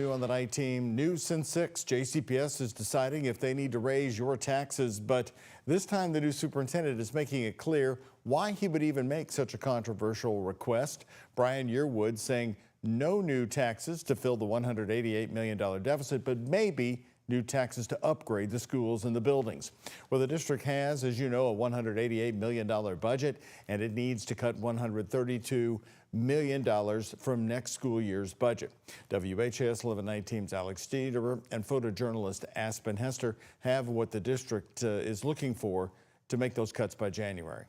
New on the night team, news since 6. JCPS is deciding if they need to raise your taxes, but this time the new superintendent is making it clear why he would even make such a controversial request. Brian Yearwood saying no new taxes to fill the $188 million deficit, but maybe new taxes to upgrade the schools and the buildings. Well, the district has, as you know, a $188 million budget, and it needs to cut $132 million from next school year's budget. WHAS 1119's Alex Dieter and photojournalist Aspen Hester have what the district is looking for to make those cuts by January.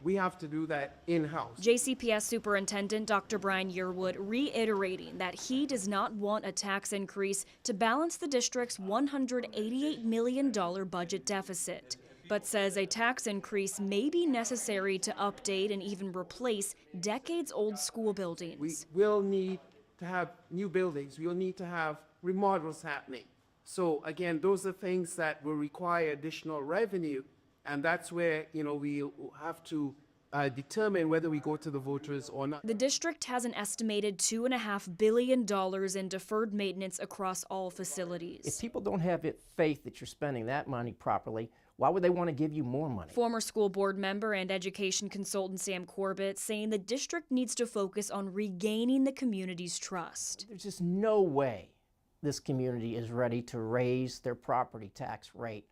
We have to do that in-house. JCPS Superintendent Dr. Brian Yearwood reiterating that he does not want a tax increase to balance the district's $188 million budget deficit, but says a tax increase may be necessary to update and even replace decades-old school buildings. We will need to have new buildings. We'll need to have remodels happening. So again, those are things that will require additional revenue. And that's where, we have to determine whether we go to the voters or not. The district has an estimated $2.5 billion in deferred maintenance across all facilities. If people don't have faith that you're spending that money properly, why would they want to give you more money? Former school board member and education consultant Sam Corbett saying the district needs to focus on regaining the community's trust. There's just no way this community is ready to raise their property tax rate,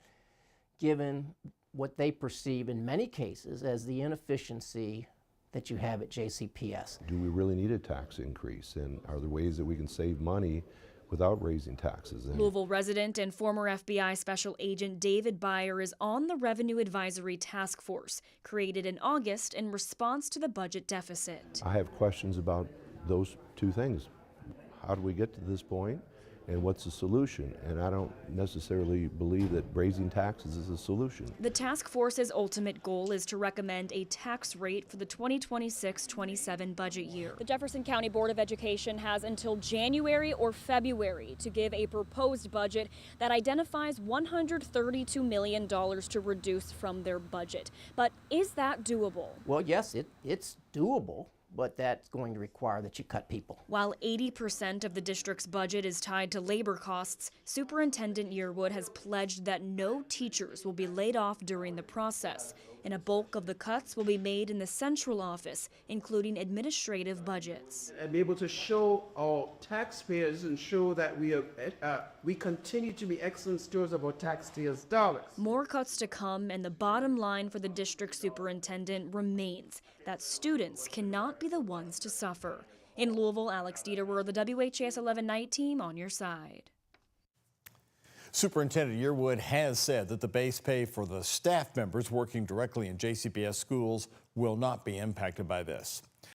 given what they perceive in many cases as the inefficiency that you have at JCPS. Do we really need a tax increase? And are there ways that we can save money without raising taxes? Louisville resident and former FBI Special Agent David Byer is on the Revenue Advisory Task Force, created in August in response to the budget deficit. I have questions about those two things. How do we get to this point? And what's the solution? And I don't necessarily believe that raising taxes is a solution. The task force's ultimate goal is to recommend a tax rate for the 2026-27 budget year. The Jefferson County Board of Education has until January or February to give a proposed budget that identifies $132 million to reduce from their budget. But is that doable? Well, yes, it's doable, but that's going to require that you cut people. While 80% of the district's budget is tied to labor costs, Superintendent Yearwood has pledged that no teachers will be laid off during the process, and a bulk of the cuts will be made in the central office, including administrative budgets. And be able to show our taxpayers and show that we continue to be excellent stewards of our taxpayers' dollars. More cuts to come, and the bottom line for the district superintendent remains that students cannot be the ones to suffer. In Louisville, Alex Dieter, the WHAS 11 night team on your side. Superintendent Yearwood has said that the base pay for the staff members working directly in JCPS schools will not be impacted by this.